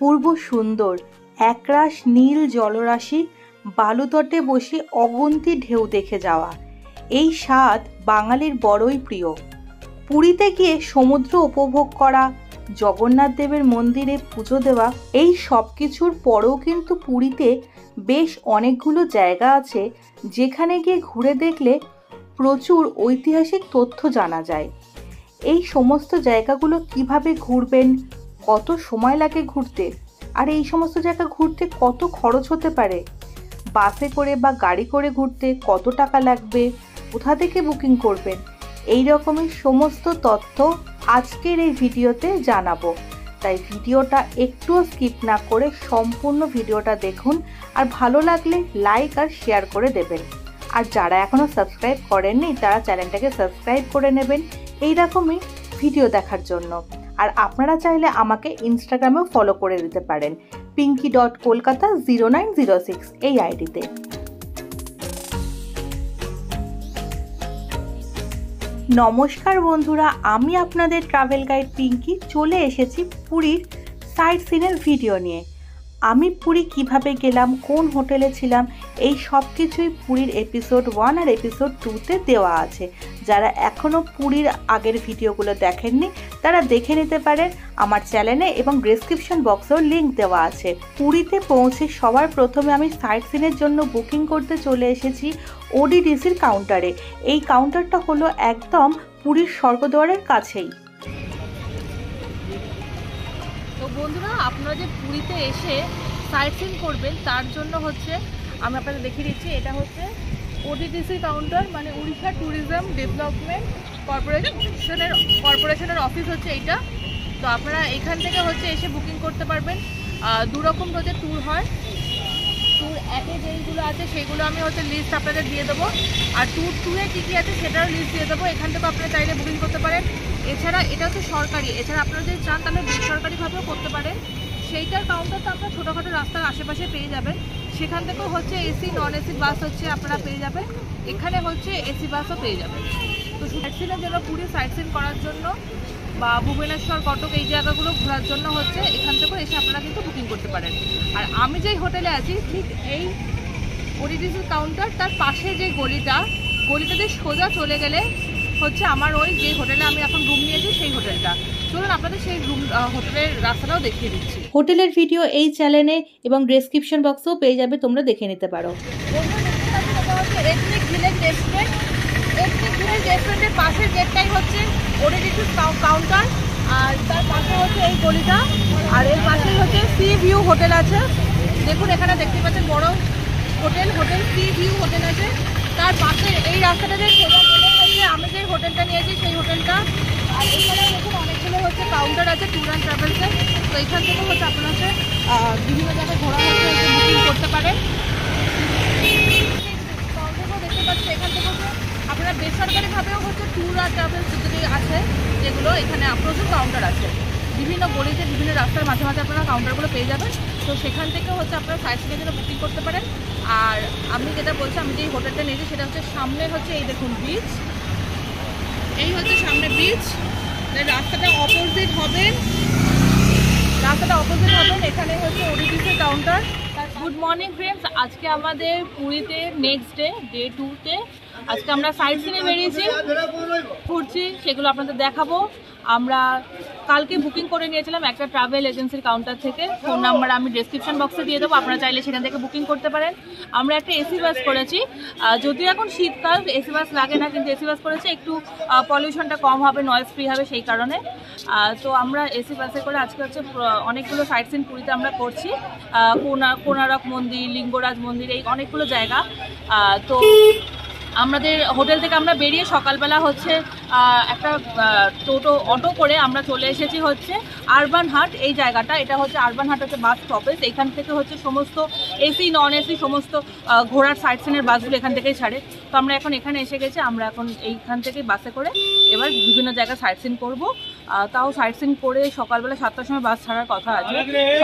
অপূর্ব সুন্দর একরাশ নীল জলরাশি, বালুতটে বসে অগুন্তি ঢেউ দেখে যাওয়া, এই স্বাদ বাঙালির বড়ই প্রিয়। পুরীতে গিয়ে সমুদ্র উপভোগ করা, জগন্নাথ দেবের মন্দিরে পুজো দেওয়া, এই সব কিছুর পরেও কিন্তু পুরীতে বেশ অনেকগুলো জায়গা আছে যেখানে গিয়ে ঘুরে দেখলে প্রচুর ঐতিহাসিক তথ্য জানা যায়। এই সমস্ত জায়গাগুলো কিভাবে ঘুরবেন, কত সময় লাগে ঘুরতে, আর এই সমস্ত জায়গা ঘুরতে কত খরচ হতে পারে, বাসে করে বা গাড়ি করে ঘুরতে কত টাকা লাগবে, কোথা থেকে বুকিং করবেন, এই রকমের সমস্ত তথ্য আজকের এই ভিডিওতে জানাবো। তাই ভিডিওটা একটুও স্কিপ না করে সম্পূর্ণ ভিডিওটা দেখুন, আর ভালো লাগলে লাইক আর শেয়ার করে দেবেন। আর যারা এখনও সাবস্ক্রাইব করেননি তারা চ্যানেলটাকে সাবস্ক্রাইব করে নেবেন এই রকমই ভিডিও দেখার জন্য। আর আপনারা চাইলে আমাকে ইনস্টাগ্রামেও ফলো করে দিতে পারেন pinky.kolkata0906 এই আইডিতে। নমস্কার বন্ধুরা, আমি আপনাদের ট্রাভেল গাইড পিঙ্কি চলে এসেছি পুরীর সাইট সিনের ভিডিও নিয়ে। আমি পুরী কিভাবে গেলাম, কোন হোটেলে ছিলাম, এই সব কিছুই পুরীর এপিসোড 1 আর এপিসোড 2তে দেওয়া আছে। যারা এখনও পুরীর আগের ভিডিওগুলো দেখেননি তারা দেখে নিতে পারেন আমার চ্যানেলে, এবং ডেসক্রিপশন বক্সেও লিঙ্ক দেওয়া আছে। পুরীতে পৌঁছে সবার প্রথমে আমি সাইট সিনের জন্য বুকিং করতে চলে এসেছি ওডিডিসির কাউন্টারে। এই কাউন্টারটা হলো একদম পুরীর স্বর্গদ্বারের কাছেই। তো বন্ধুরা, আপনারা যে পুরীতে এসে সাইট সিন করবেন তার জন্য হচ্ছে আমি আপনাদের দেখিয়ে দিচ্ছি। এটা হচ্ছে ওডিডিসি কাউন্টার, মানে উড়িষ্যা ট্যুরিজম ডেভেলপমেন্ট কর্পোরেশনের অফিস হচ্ছে এইটা। তো আপনারা এখান থেকে হচ্ছে এসে বুকিং করতে পারবেন। দুরকম হচ্ছে ট্যুর হয়। ট্যুর একে যেইগুলো আছে সেইগুলো আমি হচ্ছে লিস্ট আপনাদের দিয়ে দেবো, আর ট্যুর 2-এ কী কী আছে সেটারও লিস্ট দিয়ে দেবো। এখান থেকে আপনারা চাইলে বুকিং করতে পারেন। এছাড়া এটা হচ্ছে সরকারি, এছাড়া আপনারা যদি চান তাহলে বেসরকারিভাবেও করতে পারেন। সেইটার কাউন্টারটা আপনারা ছোটোখাটো রাস্তার আশেপাশে পেয়ে যাবেন। সেখান থেকেও হচ্ছে এসি নন এসি বাস হচ্ছে আপনারা পেয়ে যাবেন। এখানে হচ্ছে এসি বাসও পেয়ে যাবেন। তো সাইট সিনের জন্য, পুরী সাইট সিন করার জন্য বা ভুবনেশ্বর, কটক এই জায়গাগুলো ঘোরার জন্য হচ্ছে এখান থেকে এসে আপনারা কিন্তু বুকিং করতে পারেন। আর আমি যেই হোটেলে আছি ঠিক এই ওডিডিসির কাউন্টার তার পাশে যে গলিটাতে সোজা চলে গেলে হচ্ছে আমার ওই যে হোটেলে আমি এখন রুম নিয়েছি সেই হোটেলটা। চলুন আপনাদের সেই হোটেলের রাস্তাটাও দেখিয়ে দিচ্ছি। হোটেলের ভিডিও এই চ্যানেলে এবং ডেসক্রিপশন বক্সেও পেয়ে যাবে, তোমরা দেখে নিতে পারো। Ethnic village restaurant. Ethnic village রেস্টুরেন্টের পাশের গেটটাই হচ্ছে ওডিডিসির কাউন্টার, আর তার পাশে হচ্ছে এই গলিটা, আর এর পাশেই হচ্ছে সি ভিউ হোটেল আছে। দেখুন এখানে দেখতে পাচ্ছেন বড় হোটেল সি ভিউ হোটেল আছে। তার পাশে এই রাস্তাটা যে সোজা গেলে হচ্ছে আমি যে হোটেলটা নিয়েছি সেই হোটেলটা। আর এখানে দেখুন অনেকগুলো হচ্ছে কাউন্টার আছে ট্যুর অ্যান্ড ট্রাভেলসের। তো এখান থেকে হচ্ছে আপনারা হচ্ছে বিভিন্ন জায়গায় ঘোরা হচ্ছে বুকিং করতে পারেন। কাউন্টারগুলো দেখতে পাচ্ছি, এখান থেকে হচ্ছে আপনারা বেসরকারিভাবেও হচ্ছে ট্যুর আর ট্রাভেলস যদি আছে যেগুলো, এখানে প্রচুর কাউন্টার আছে। বিভিন্ন গলিতে বিভিন্ন রাস্তার মাঝে মাঝে আপনারা কাউন্টারগুলো পেয়ে যাবেন। তো সেখান থেকে হচ্ছে আপনারা সাইট সিনের জন্য বুকিং করতে পারেন। আর আমি যেটা বলছি, আমি যে হোটেলটা নিয়েছি সেটা হচ্ছে সামনে হচ্ছে এই দেখুন বিচ, এই হচ্ছে সামনে বিচ। রাস্তাটা অপোজিট হবেন, এখানে হচ্ছে ওডিডিসির কাউন্টার। গুড মর্নিং ফ্রেন্ডস, আজকে আমাদের পুরীতে নেক্সট ডে 2তে আজকে আমরা সাইট সিনে বেরিয়েছি, ঘুরছি, সেগুলো আপনাদের দেখাবো। আমরা কালকে বুকিং করে নিয়েছিলাম একটা ট্রাভেল এজেন্সির কাউন্টার থেকে। ফোন নাম্বার আমি ডেসক্রিপশন বক্সে দিয়ে দেবো, আপনারা চাইলে সেখান থেকে বুকিং করতে পারেন। আমরা একটা এসি বাস করেছি, যদিও এখন শীতকাল এসি বাস লাগে না, কিন্তু এসি বাস করেছি একটু পলিউশনটা কম হবে, নয়েজ ফ্রি হবে সেই কারণে। তো আমরা এসি বাসে করে আজকে হচ্ছে অনেকগুলো সাইট সিন পুরীতে আমরা করছি। কোনারক মন্দির, লিঙ্গরাজ মন্দির, এই অনেকগুলো জায়গা। তো আমাদের হোটেল থেকে আমরা বেরিয়ে সকালবেলা হচ্ছে একটা অটো করে আমরা চলে এসেছি হচ্ছে আরবান হাট এই জায়গাটা। এটা হচ্ছে আরবান হাট হচ্ছে বাস স্টপেজ। এখান থেকে হচ্ছে সমস্ত এসি নন এসি সমস্ত ঘোরার সাইট সিনের বাসগুলো এখান থেকেই ছাড়ে। তো আমরা এখন এখানে এসে গেছি, আমরা এখন এইখান থেকেই বাসে করে এবার বিভিন্ন জায়গায় সাইট সিন করবো। তাও সাইট সিন করে সকালবেলা 7টার সময় বাস ছাড়ার কথা আছে।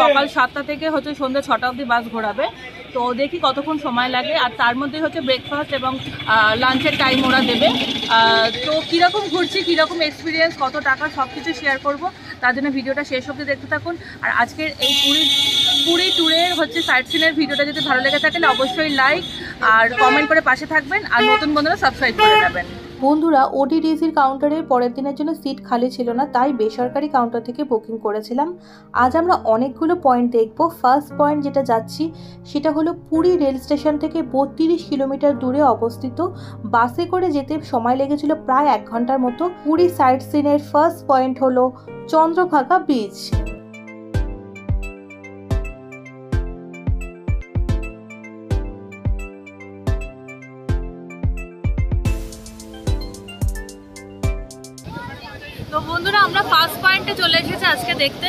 সকাল 7টা থেকে হচ্ছে সন্ধ্যা 6টা অবধি বাস ঘোরাবে। তো দেখি কতক্ষণ সময় লাগে, আর তার মধ্যে হচ্ছে ব্রেকফাস্ট এবং লাঞ্চের টাইম ওরা দেবে। তো কীরকম ঘুরছি, কীরকম এক্সপিরিয়েন্স, কত টাকা, সব কিছু শেয়ার করবো। তার জন্য ভিডিওটা শেষ অবধি দেখতে থাকুন। আর আজকের এই পুরী ট্যুরের হচ্ছে সাইট সিনের ভিডিওটা যদি ভালো লেগে থাকে অবশ্যই লাইক আর কমেন্ট করে পাশে থাকবেন, আর নতুন বন্ধুরা সাবস্ক্রাইব করে নেবেন। বন্ধুরা, ওটিডিসির কাউন্টারে পরের দিনের জন্য সিট খালি ছিল না, তাই বেসরকারি কাউন্টার থেকে বুকিং করেছিলাম। আজ আমরা অনেকগুলো পয়েন্ট দেখব। ফার্স্ট পয়েন্ট যেটা যাচ্ছি সেটা হলো পুরী রেল স্টেশন থেকে 32 কিলোমিটার দূরে অবস্থিত। বাসে করে যেতে সময় লেগেছিল প্রায় 1 ঘন্টার মতো। পুরী সাইট সিনের ফার্স্ট পয়েন্ট হলো চন্দ্রভাগা বিচ। তো বন্ধুরা, আমরা ফার্স্ট পয়েন্টে চলে এসেছি আজকে দেখতে।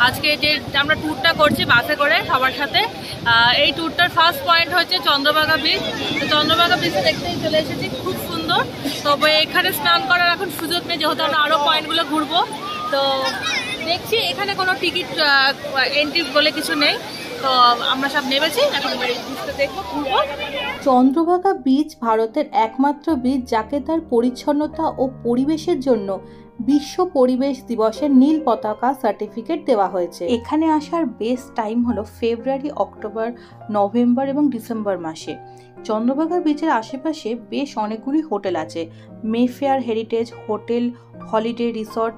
আজকে যে আমরা ট্যুরটা করছি বাসে করে সবার সাথে, এই ট্যুরটার ফার্স্ট পয়েন্ট হচ্ছে চন্দ্রভাগা বিচ। তো চন্দ্রভাগা বিচে দেখতেই চলে এসেছি, খুব সুন্দর। তবে এখানে স্নান করার এখন সুযোগ নেই, যেহেতু আমরা আরও পয়েন্টগুলো ঘুরবো। তো দেখছি এখানে কোনো টিকিট এন্ট্রি বলে কিছু নেই, তো আমরা সব নেমেছি, এখন দেখবো ঘুরবো। চন্দ্রভাগা বিচ ভারতের একমাত্র বিচ যাকে তার পরিচ্ছন্নতা ও পরিবেশের জন্য বিশ্ব পরিবেশ দিবসের নীল পতাকা সার্টিফিকেট দেওয়া হয়েছে। এখানে আসার বেস্ট টাইম হলো ফেব্রুয়ারি, অক্টোবর, নভেম্বর এবং ডিসেম্বর মাসে। চন্দ্রভাগা বিচের আশেপাশে বেশ অনেকগুলি হোটেল আছে। Mayfair heritage hotel, holiday resort,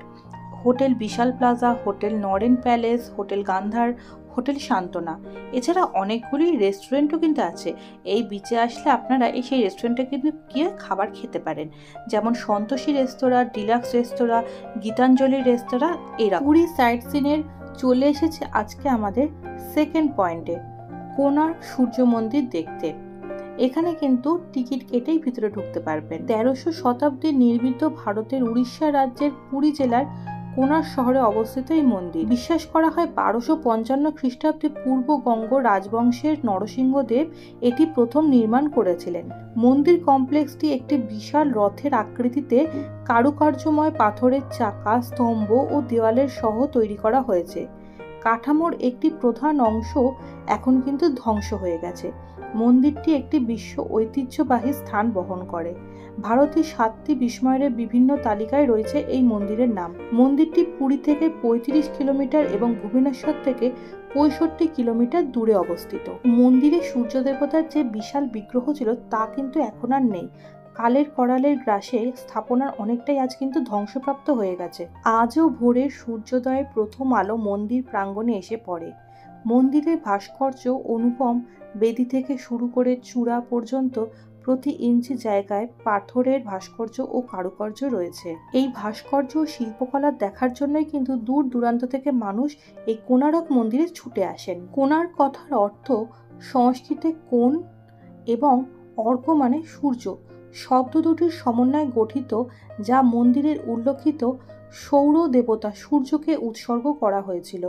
hotel Vishal plaza, hotel Naren palace, hotel Gandhar, hotel Shantana. এছাড়া অনেকগুলি রেস্টুরেন্টও কিন্তু আছে। এই বিচে আসলে আপনারা সেই রেস্টুরেন্টে কিন্তু গিয়ে খাবার খেতে পারেন, যেমন সন্তোষী রেস্তোরাঁ, ডিলাক্স রেস্তোরাঁ, গীতাঞ্জলি রেস্তোরাঁ। এরা পুরী সাইট সিনের চলে এসেছে আজকে আমাদের সেকেন্ড পয়েন্টে, কোণার্ক সূর্য মন্দির দেখতে। এখানে কিন্তু টিকিট কেটেই ভিতরে ঢুকতে পারবেন। 1300 শতাব্দীর নির্মিত ভারতের উড়িষ্যা রাজ্যের পুরী জেলার কোণার্ক শহরে অবস্থিত এই মন্দির। বিশ্বাস করা হয় 1255 খ্রিস্টাব্দে পূর্ব গঙ্গ রাজবংশের নরসিংহদেব এটি প্রথম নির্মাণ করেছিলেন। মন্দির কমপ্লেক্সটি একটি বিশাল রথের আকৃতিতে কারুকার্যময় পাথরের চাকা, স্তম্ভ ও দেওয়ালের সহ তৈরি করা হয়েছে। কাঠামোর একটি প্রধান অংশ এখন কিন্তু ধ্বংস হয়ে গেছে। মন্দিরটি একটি বিশ্ব ঐতিহ্যবাহী স্থান বহন করে। ভারতের 7টি বিস্ময়ের বিভিন্ন তালিকায় রয়েছে এই মন্দিরের নাম। মন্দিরটি পুরী থেকে 35 কিলোমিটার এবং ভুবনেশ্বর থেকে 65 কিলোমিটার দূরে অবস্থিত। মন্দিরে সূর্য দেবতার যে বিশাল বিগ্রহ ছিল তা কিন্তু এখন আর নেই। কালের করালের গ্রাসে স্থাপনার অনেকটাই আজ কিন্তু ধ্বংসপ্রাপ্ত হয়ে গেছে। আজও ভোরের সূর্যোদয়ের প্রথম আলো মন্দির প্রাঙ্গণে এসে পড়ে। মন্দিরের ভাস্কর্য অনুপম। বেদি থেকে শুরু করে চূড়া পর্যন্ত প্রতি ইঞ্চি জায়গায় পাথরের ভাস্কর্য ও কারুকার্য রয়েছে। এই ভাস্কর্য ও শিল্পকলা দেখার জন্যই কিন্তু দূর দূরান্ত থেকে মানুষ এই কোণার্ক মন্দিরে ছুটে আসেন। কোণার্ক কথার অর্থ সংস্কৃতে কোণ এবং অর্ক মানে সূর্য শব্দ দুটির সমন্বয়ে গঠিত, যা মন্দিরের উল্লেখিত সৌর দেবতা সূর্যকে উৎসর্গ করা হয়েছিল,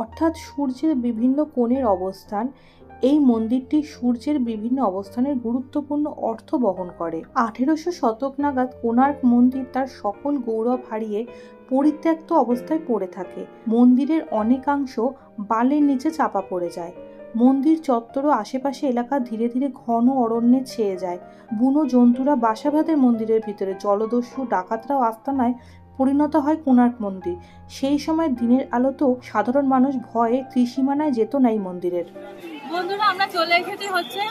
অর্থাৎ সূর্যের বিভিন্ন কোণের অবস্থান। এই মন্দিরটি সূর্যের বিভিন্ন অবস্থানের গুরুত্বপূর্ণ অর্থ বহন করে। 1800 শতক নাগাদ কোণার্ক মন্দির তার সকল গৌরব হারিয়ে পরিত্যক্ত অবস্থায় পড়ে থাকে। মন্দিরের অনেকাংশ বালির নিচে চাপা পড়ে যায়। মন্দির চত্বর ও আশেপাশে এলাকা ধীরে ধীরে ঘন অরণ্যে ছেয়ে যায়। বুনো জন্তুরা বাসা বাঁধে মন্দিরের ভিতরে। জলদস্যু ডাকাতরাও আস্তানায় পরিণত হয় কোণার্ক মন্দির। সেই সময় দিনের আলোতেও সাধারণ মানুষ ভয়ে ত্রিসীমানায় যেত না এই মন্দিরের। বন্ধুরা, আমরা চলে এসেছি হচ্ছে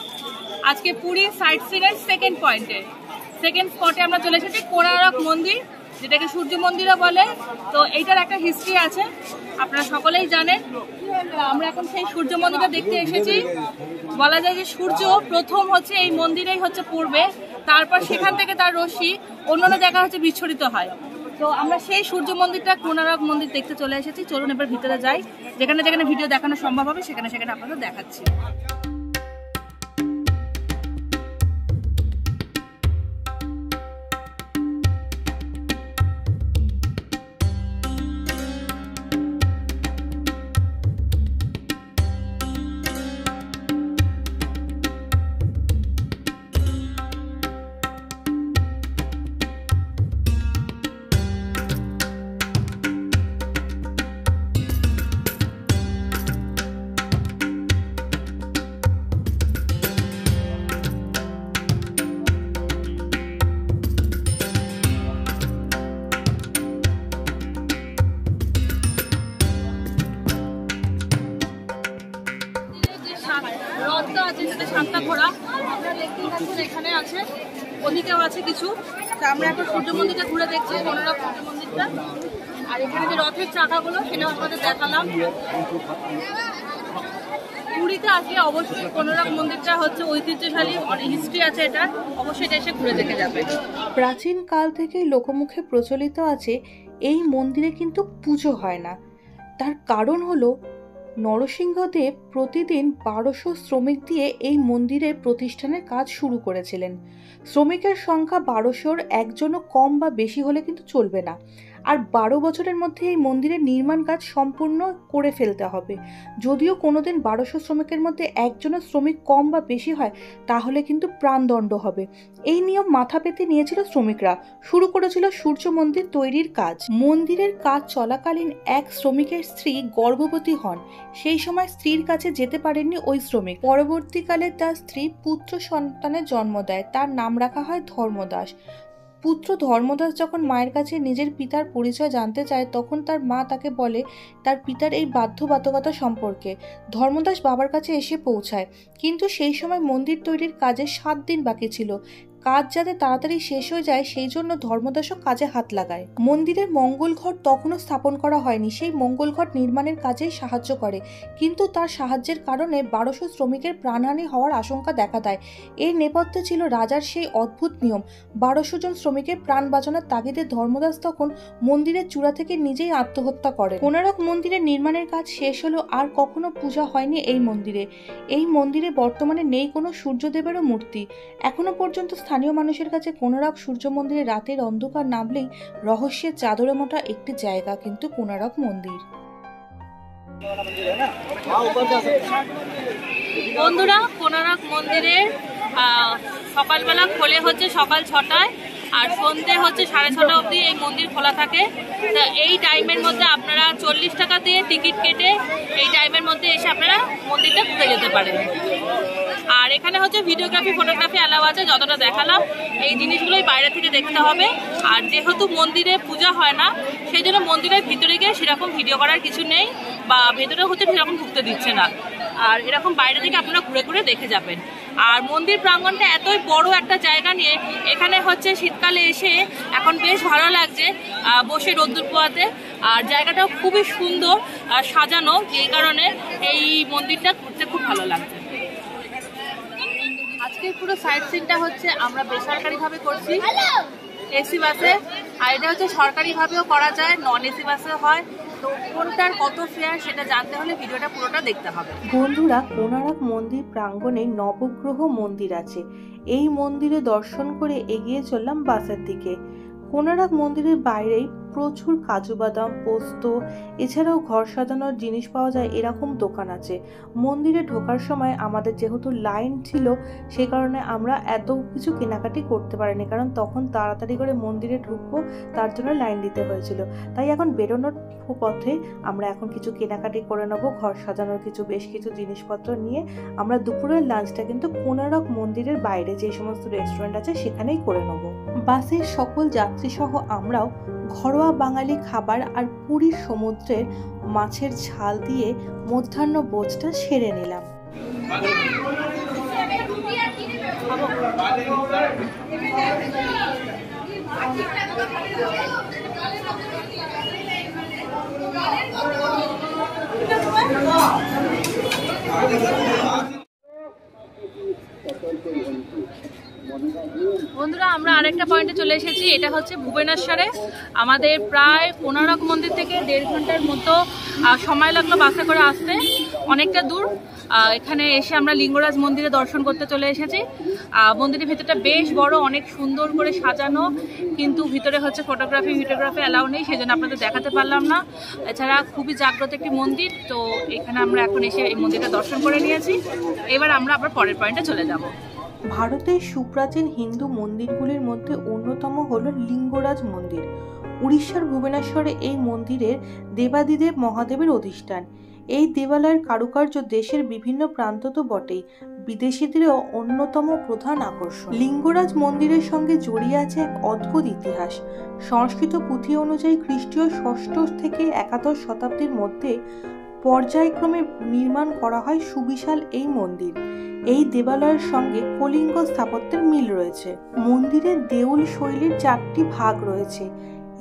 আজকে পুরী সাইট সিনের সেকেন্ড পয়েন্টে। সেকেন্ড স্পটে আমরা চলে এসেছি কোণার্ক মন্দির, যেটাকে সূর্য মন্দিরও বলে। তো এইটার একটা হিস্ট্রি আছে, আপনারা সকলেই জানেন। আমরা এখন সেই সূর্য মন্দিরটা দেখতে এসেছি। বলা যায় যে সূর্য প্রথম হচ্ছে এই মন্দিরেই হচ্ছে পূর্বে, তারপর সেখান থেকে তার রশ্মি অন্যান্য জায়গায় হচ্ছে বিচ্ছুরিত হয়। তো আমরা সেই সূর্য মন্দিরটা কোণার্ক মন্দির দেখতে চলে এসেছি। চলুন এবার ভিতরে যাই, যেখানে যেখানে ভিডিও দেখানো সম্ভব হবে সেখানে সেখানে আপনাদের দেখাচ্ছি। রথটা আছে, সেটা শান্তা ঘোড়া আপনারা দেখতেই পাচ্ছেন, এখানে আছে, ওদিকেও আছে কিছু। তা আমরা এখন সূর্য মন্দিরটা ঘুরে দেখছি, কোনরকম সূর্য মন্দিরটা। আর এখানে যে রথের চাকাগুলো সেটা আপনাদের দেখালাম। পুরীতে আসলে অবশ্যই কোনরকম মন্দিরটা হচ্ছে ঐতিহ্যশালী, অনেক হিস্ট্রি আছে, এটা অবশ্যই এটা এসে ঘুরে দেখে যাবে। প্রাচীন কাল থেকেই লোকমুখে প্রচলিত আছে এই মন্দিরে কিন্তু পুজো হয় না। তার কারণ হলো নরসিংহদেব প্রতিদিন 1200 শ্রমিক দিয়ে এই মন্দিরের প্রতিষ্ঠানের কাজ শুরু করেছিলেন। শ্রমিকের সংখ্যা 1200-র একজনও কম বা বেশি হলে কিন্তু চলবে না। আর 12 বছরের মধ্যে এই মন্দিরের নির্মাণ কাজ সম্পূর্ণ করে ফেলতে হবে। যদিও কোনোদিন 1200 শ্রমিকের মধ্যে একজনও শ্রমিক কম বা বেশি হয় তাহলে কিন্তু প্রাণদণ্ড হবে। এই নিয়ম মাথা পেতে নিয়েছিল শ্রমিকরা, শুরু করেছিল সূর্য মন্দির তৈরির কাজ। মন্দিরের কাজ চলাকালীন এক শ্রমিকের স্ত্রী গর্ভবতী হন। সেই সময় স্ত্রীর কাছে যেতে পারেননি ওই শ্রমিক। পরবর্তীকালে তার স্ত্রী পুত্র সন্তানের জন্ম দেয়, তার নাম রাখা হয় ধর্মদাস। পুত্র ধর্মদাস যখন মায়ের কাছে নিজের পিতার পরিচয় জানতে চায় তখন তার মা তাকে বলে তার পিতার এই বাধ্যবাধকতা সম্পর্কে। ধর্মদাস বাবার কাছে এসে পৌঁছায়, কিন্তু সেই সময় মন্দির তৈরির কাজে 7 দিন বাকি ছিল। কাজ যাতে তাড়াতাড়ি শেষ হয়ে যায় সেই জন্য ধর্মদাসও কাজে হাত লাগায়। মন্দিরের মঙ্গল ঘট তখনও স্থাপন করা হয়নি, সেই মঙ্গল ঘট নির্মাণের কাজেই সাহায্য করে, কিন্তু তার সাহায্যের কারণে 1200 শ্রমিকের প্রাণহানি হওয়ার আশঙ্কা দেখা দেয়। এর নেপথ্যে ছিল রাজার সেই অদ্ভুত নিয়ম। 1200 জন শ্রমিকের প্রাণ বাঁচানোর তাগিদে ধর্মদাস তখন মন্দিরের চূড়া থেকে নিজেই আত্মহত্যা করে। কোনারক মন্দিরের নির্মাণের কাজ শেষ হলো, আর কখনো পূজা হয়নি এই মন্দিরে। এই মন্দিরে বর্তমানে নেই কোনো সূর্যদেবেরও মূর্তি। এখনো পর্যন্ত স্থানীয় মানুষের কাছে কোনারক সূর্য মন্দিরে রাতের অন্ধকার নামলেই রহস্যের চাদরে মোটা একটি জায়গা কিন্তু কোনারক মন্দির। বন্ধুরা, কোনারক মন্দিরের সকালবেলা খোলে হচ্ছে সকাল 6টায়, আর সন্ধ্যে হচ্ছে 6:30 অবধি এই মন্দির খোলা থাকে। তো এই টাইমের মধ্যে আপনারা 40 টাকা দিয়ে টিকিট কেটে এই টাইমের মধ্যে এসে আপনারা মন্দিরটা ঘুরে যেতে পারেন। আর এখানে হচ্ছে ভিডিওগ্রাফি ফটোগ্রাফি অ্যালাউ আছে, যতটা দেখালাম এই জিনিসগুলোই বাইরে থেকে দেখতে হবে। আর যেহেতু মন্দিরে পূজা হয় না সেই জন্য মন্দিরের ভিতরে গিয়ে সেরকম ভিডিও করার কিছু নেই, বা ভেতরে হচ্ছে সেরকম ঢুকতে দিচ্ছে না। আর এরকম বাইরে থেকে আপনারা ঘুরে ঘুরে দেখে যাবেন। আর মন্দির প্রাঙ্গণটা এতই বড় একটা জায়গা নিয়ে এখানে হচ্ছে শীতকালে এসে এখন বেশ ভালো লাগছে বসে রোদ্দুর পোয়াতে। আর জায়গাটাও খুবই সুন্দর সাজানো, এই কারণে এই মন্দিরটা ঘুরতে খুব ভালো লাগছে। আজকের পুরো সাইট সিনটা হচ্ছে আমরা বেসরকারিভাবে করছি এসি বাসে, আর এটা হচ্ছে সরকারিভাবেও করা যায়, নন এসি বাসেও হয়। তো কোনটার কত ফেয়ার সেটা জানতে হলে ভিডিওটা পুরোটা দেখতে হবে। বন্ধুরা, কোনারক মন্দির প্রাঙ্গণে নবগ্রহ মন্দির আছে। এই মন্দিরে দর্শন করে এগিয়ে চললাম বাসের দিকে। কোনারক মন্দিরের বাইরেই প্রচুর কাজু বাদাম, পোস্ত, এছাড়াও ঘর সাজানোর জিনিস পাওয়া যায় এরকম দোকান আছে। মন্দিরে ঢোকার সময় আমাদের যেহেতু লাইন ছিল সে কারণে আমরা এত কিছু কেনাকাটি করতে পারিনি, কারণ তখন তাড়াতাড়ি করে মন্দিরে ঢুকবো তার জন্য লাইন দিতে হয়েছিল। তাই এখন বেরোনোর পথে আমরা এখন কিছু কেনাকাটি করে নেবো, ঘর সাজানোর বেশ কিছু জিনিসপত্র নিয়ে আমরা দুপুরের লাঞ্চটা কিন্তু কোনারক মন্দিরের বাইরে যে সমস্ত রেস্টুরেন্ট আছে সেখানেই করে নেবো। বাসের সকল যাত্রী সহ আমরাও ঘরোয়া বাঙালি খাবার আর পুরীর সমুদ্রের মাছের ঝাল দিয়ে মধ্যাহ্ন ভোজটা সেরে নিলাম। বন্ধুরা, আমরা আরেকটা পয়েন্টে চলে এসেছি, এটা হচ্ছে ভুবনেশ্বরে। আমাদের প্রায় কোনারক মন্দির থেকে 1.5 ঘন্টার মতো সময় লাগলো বাসে করে আসতে, অনেকটা দূর। এখানে এসে আমরা লিঙ্গরাজ মন্দিরে দর্শন করতে চলে এসেছি। মন্দিরের ভেতরটা বেশ বড়, অনেক সুন্দর করে সাজানো, কিন্তু ভিতরে হচ্ছে ফটোগ্রাফি ভিডিওগ্রাফি অ্যালাউ নেই, সেই জন্য আপনাদের দেখাতে পারলাম না। এছাড়া খুবই জাগ্রত একটি মন্দির, তো এখানে আমরা এখন এসে এই মন্দিরটা দর্শন করে নিয়েছি। এবার আমরা আবার পরের পয়েন্টে চলে যাব। ভারতের সুপ্রাচীন হিন্দু মন্দিরগুলির মধ্যে অন্যতম হল লিঙ্গরাজ মন্দির। উড়িষ্যার ভুবনেশ্বরে এই মন্দিরের দেবাদিদেব মহাদেবের অধিষ্ঠান। এই দেবালয়ের কারুকার্য দেশের বিভিন্ন প্রান্ত তো বটেই, বিদেশিদেরও অন্যতম প্রধান আকর্ষণ। লিঙ্গরাজ মন্দিরের সঙ্গে জড়িয়ে আছে এক অদ্ভুত ইতিহাস। সংস্কৃত পুঁথি অনুযায়ী খ্রিস্টীয় 6ষ্ঠ থেকে 11 শতাব্দীর মধ্যে পর্যায়ক্রমে নির্মাণ করা হয় সুবিশাল এই মন্দির। এই দেবালয়ের সঙ্গে কলিঙ্গ স্থাপত্যের মিল রয়েছে। মন্দিরের দেউল শৈলীর 4টি ভাগ রয়েছে।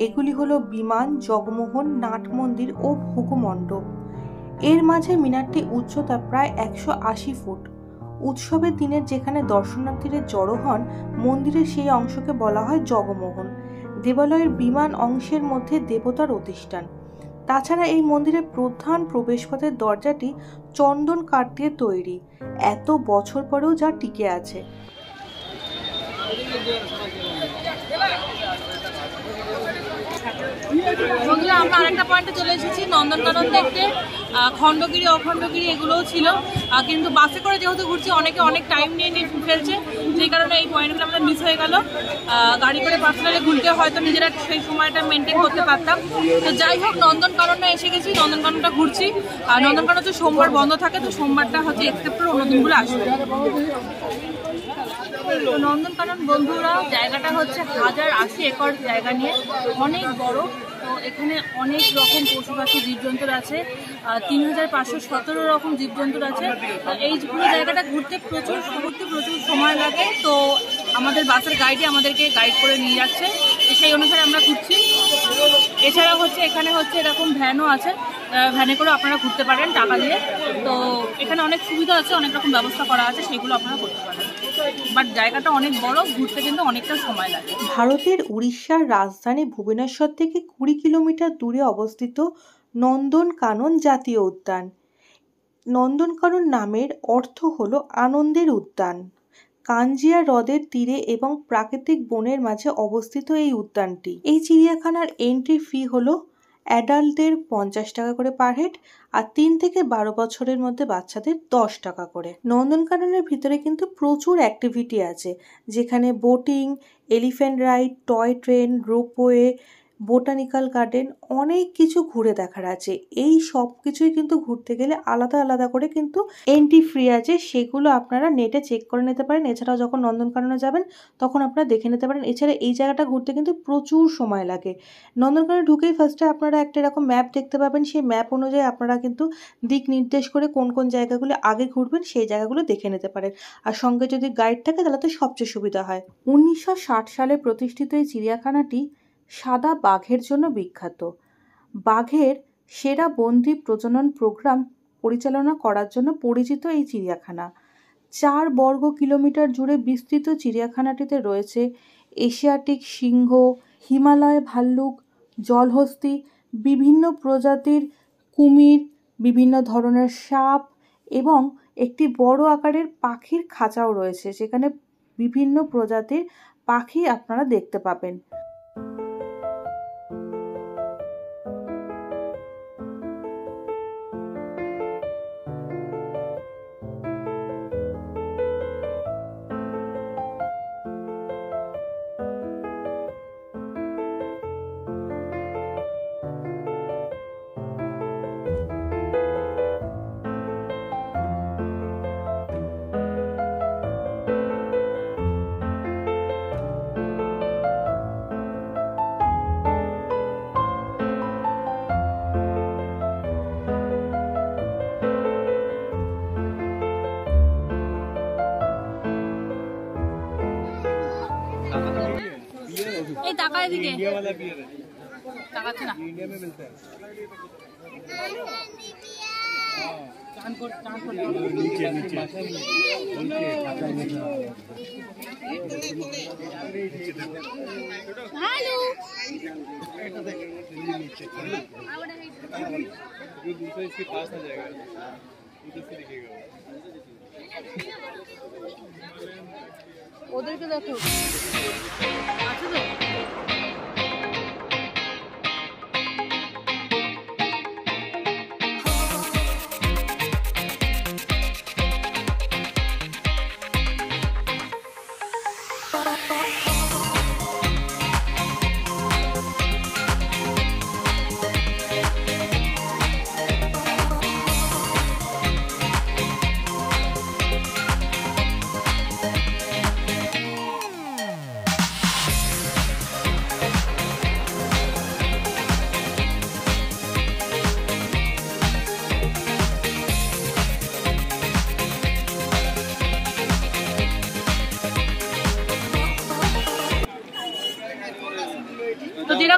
এগুলি হলো বিমান, জগমোহন, নাট মন্দির ও ভোগমণ্ডপ। এর মাঝে মিনারটি উচ্চতা প্রায় 180 ফুট। উৎসবের দিনের যেখানে দর্শনার্থীরা জড়ো হন, মন্দিরের সেই অংশকে বলা হয় জগমোহন। দেবালয়ের বিমান অংশের মধ্যে দেবতার অধিষ্ঠান। তাছাড়া এই মন্দিরের প্রধান প্রবেশপথের দরজাটি চন্দন কাঠ দিয়ে তৈরি, এত বছর পরেও যা টিকে আছে। বন্ধুরা, আমরা আরেকটা পয়েন্টে চলে এসেছি নন্দনকানন দেখতে। খণ্ডগিরি, অখণ্ডগিরি এগুলোও ছিল, কিন্তু বাসে করে যেহেতু ঘুরছি অনেকে অনেক টাইম নিয়ে ফেলছে, যেই কারণে এই পয়েন্টগুলো আমাদের মিস হয়ে গেল। গাড়ি করে পার্সোনালি ঘুরতে হয়তো নিজেরা সেই সময়টা মেনটেন করতে পারতাম। তো যাই হোক, নন্দনকাননে এসে গেছি, নন্দনকাননটা ঘুরছি। আর নন্দনকানন হচ্ছে সোমবার বন্ধ থাকে, তো সোমবারটা হচ্ছে এক্সেপ্ট করে অন্য দিনগুলো আসবে। তো নন্দনকানন বন্ধুরা জায়গাটা হচ্ছে 1080 একর জায়গা নিয়ে, অনেক বড়। তো এখানে অনেক রকম পশু পাখি জীবজন্তুর আছে, 3517 রকম জীবজন্তুর আছে। এই পুরো জায়গাটা ঘুরতে প্রচুর সময় লাগে। তো আমাদের বাসের গাইডে আমাদেরকে গাইড করে নিয়ে যাচ্ছে, তো সেই অনুসারে আমরা ঘুরছি। এছাড়া হচ্ছে এখানে হচ্ছে এরকম ভ্যানও আছে, ভ্যানে করে আপনারা ঘুরতে পারেন টাকা দিয়ে। তো এখানে অনেক সুবিধা আছে, অনেক রকম ব্যবস্থা করা আছে, সেগুলো আপনারা করতে পারেন। বাট জায়গাটা অনেক বড়, ঘুরতে কিন্তু অনেকটা সময় লাগে। ভারতের উড়িষ্যার রাজধানী ভুবনেশ্বর থেকে 20 কিলোমিটার দূরে অবস্থিত নন্দনকানন জাতীয় উদ্যান। নন্দনকানন নামের অর্থ হলো আনন্দের উদ্যান। কাঞ্জিয়া হ্রদের তীরে এবং প্রাকৃতিক বনের মাঝে অবস্থিত এই উদ্যানটি। এই চিড়িয়াখানার এন্ট্রি ফি হলো অ্যাডাল্টদের 50 টাকা করে পার হেড, আর 3 থেকে 12 বছরের মধ্যে বাচ্চাদের 10 টাকা করে। নন্দনকাননের ভিতরে কিন্তু প্রচুর অ্যাক্টিভিটি আছে, যেখানে boating, elephant ride, toy train, ropeway, botanical garden, অনেক কিছু ঘুরে দেখার আছে। এই সব কিছুই কিন্তু ঘুরতে গেলে আলাদা আলাদা করে কিন্তু এন্ট্রি ফ্রি আছে, সেগুলো আপনারা নেটে চেক করে নিতে পারেন। এছাড়াও যখন নন্দনকাননে যাবেন তখন আপনারা দেখে নিতে পারেন। এছাড়া এই জায়গাটা ঘুরতে কিন্তু প্রচুর সময় লাগে। নন্দনকাননে ঢুকেই ফার্স্টে আপনারা একটা এরকম ম্যাপ দেখতে পাবেন। সেই ম্যাপ অনুযায়ী আপনারা কিন্তু দিক নির্দেশ করে কোন কোন জায়গাগুলো আগে ঘুরবেন সেই জায়গাগুলো দেখে নিতে পারেন। আর সঙ্গে যদি গাইড থাকে তাহলে তো সবচেয়ে সুবিধা হয়। 1960 সালে প্রতিষ্ঠিত এই চিড়িয়াখানাটি সাদা বাঘের জন্য বিখ্যাত। বাঘের সেরা বন্দি প্রজনন প্রোগ্রাম পরিচালনা করার জন্য পরিচিত এই চিড়িয়াখানা। 4 বর্গ কিলোমিটার জুড়ে বিস্তৃত চিড়িয়াখানাটিতে রয়েছে এশিয়াটিক সিংহ, হিমালয় ভাল্লুক, জলহস্তী, বিভিন্ন প্রজাতির কুমির, বিভিন্ন ধরনের সাপ এবং একটি বড় আকারের পাখির খাঁচাও রয়েছে, যেখানে বিভিন্ন প্রজাতির পাখি আপনারা দেখতে পাবেন। এই টাকা এদিকে টাকাচ্ছে না। ওদেরকে দেখো আছে তো।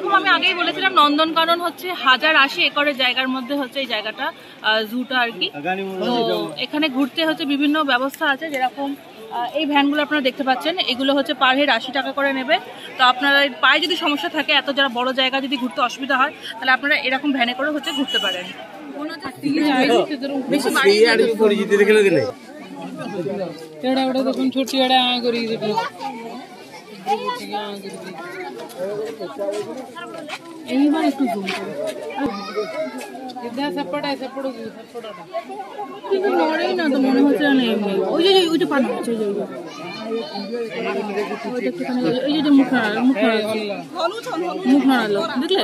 যেরকম আমি আগেই বলেছিলাম, নন্দনকানন হচ্ছে 1080 একরের জায়গার মধ্যে হচ্ছে এই জায়গাটা, জুটা আর কি। তো এখানে ঘুরতে হচ্ছে বিভিন্ন ব্যবস্থা আছে, যেরকম এই ভ্যানগুলো আপনারা দেখতে পাচ্ছেন, এগুলো হচ্ছে পার হেড 80 টাকা করে নেবে। তো আপনারা পায়ে যদি সমস্যা থাকে, এত যারা বড় জায়গা যদি ঘুরতে অসুবিধা হয়, তাহলে আপনারা এরকম ভ্যানে করে হচ্ছে ঘুরতে পারেন। বেশি এইবার একটু জুম করো, কিন্তু নড়েই না, তো মনে হচ্ছে না এমনি। ওই যে ওইটা পান হচ্ছে, এই যে মুখ নাড়ালো, মুখ নাড়ালো, দেখলে?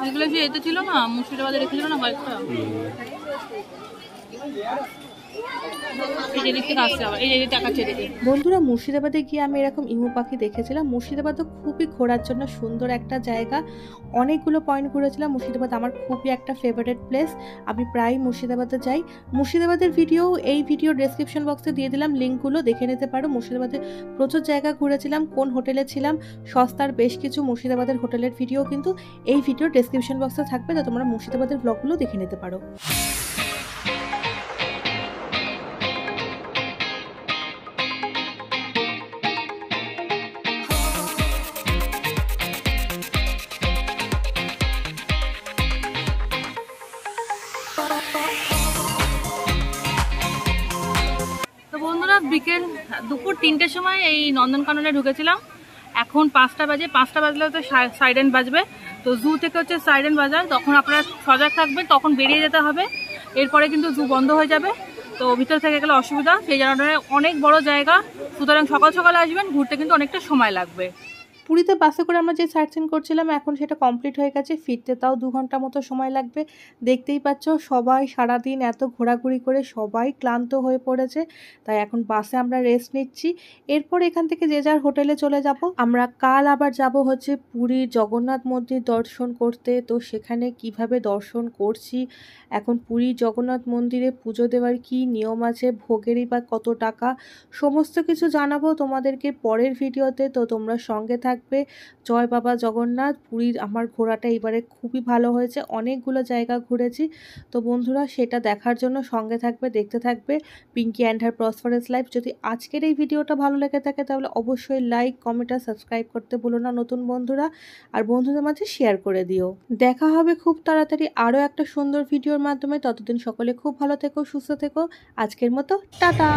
এগুলো যে এতে ছিল না, মুর্শিদাবাদে রেখেছিল না কয়েকটা। এই যে থেকে আসছে আবার, এই যে টাকা ছেড়ে দিয়ে। বন্ধুরা মুর্শিদাবাদে গিয়ে আমি এরকম ইমু পাখি দেখেছিলাম। মুর্শিদাবাদও খুবই ঘোরার জন্য সুন্দর একটা জায়গা, অনেকগুলো পয়েন্ট ঘুরেছিলাম। মুর্শিদাবাদ আমার খুবই একটা ফেভারিট প্লেস, আমি প্রায় মুর্শিদাবাদে যাই। মুর্শিদাবাদের এই ভিডিও ডেসক্রিপশন বক্সে দিয়ে দিলাম, লিঙ্কগুলো দেখে নিতে পারো। মুর্শিদাবাদে প্রচুর জায়গা ঘুরেছিলাম, কোন হোটেলে ছিলাম, সস্তার বেশ কিছু মুর্শিদাবাদের হোটেলের ভিডিও কিন্তু এই ভিডিও ডেসক্রিপশন বক্সে থাকবে, তো তোমরা মুর্শিদাবাদের ব্লগগুলো দেখে নিতে পারো। বিকেল দুপুর 3টের সময় এই নন্দনকাননে ঢুকেছিলাম। এখন 5টা বাজে, 5টা বাজলে তো সাইরেন বাজবে। তো জু থেকে হচ্ছে সাইরেন বাজার, তখন আপনারা সজাগ থাকবেন, তখন বেরিয়ে যেতে হবে। এরপরে কিন্তু জু বন্ধ হয়ে যাবে, তো ভিতর থেকে গেলে অসুবিধা। সেই জায়গাটা অনেক বড় জায়গা, সুতরাং সকাল সকাল আসবেন, ঘুরতে কিন্তু অনেকটা সময় লাগবে। পুরীতে বাসে করে আমরা যে সাইট সিন করছিলাম এখন সেটা কমপ্লিট হয়ে গেছে, ফিরতে তাও 2 ঘন্টা মতো সময় লাগবে। দেখতেই পাচ্ছ সবাই সারাদিন এত ঘোরাঘুরি করে সবাই ক্লান্ত হয়ে পড়েছে, তাই এখন বাসে আমরা রেস্ট নিচ্ছি। এরপর এখান থেকে যে যার হোটেলে চলে যাব। আমরা কাল আবার যাব হচ্ছে পুরীর জগন্নাথ মন্দির দর্শন করতে। তো সেখানে কিভাবে দর্শন করছি, এখন পুরীর জগন্নাথ মন্দিরে পুজো দেওয়ার কি নিয়ম আছে, ভোগেরই বা কত টাকা, সমস্ত কিছু জানাবো তোমাদেরকে পরের ভিডিওতে। তো তোমরা সঙ্গে থাকবে। জয় বাবা জগন্নাথ। পুরীর আমার ঘোরাটা এবারে খুবই ভালো হয়েছে, অনেকগুলো জায়গা ঘুরেছি। তো বন্ধুরা সেটা দেখার জন্য সঙ্গে থাকবে, দেখতে থাকবে Pinky and her prosperous life. যদি আজকের এই ভিডিওটা ভালো লেগে থাকে তাহলে অবশ্যই লাইক, কমেন্ট আর সাবস্ক্রাইব করতে ভুলো না নতুন বন্ধুরা, আর বন্ধুদের মাঝে শেয়ার করে দিও। দেখা হবে খুব তাড়াতাড়ি আরও একটা সুন্দর ভিডিওর মাধ্যমে। ততদিন সকলে খুব ভালো থেকো, সুস্থ থেকো। আজকের মতো টাটা।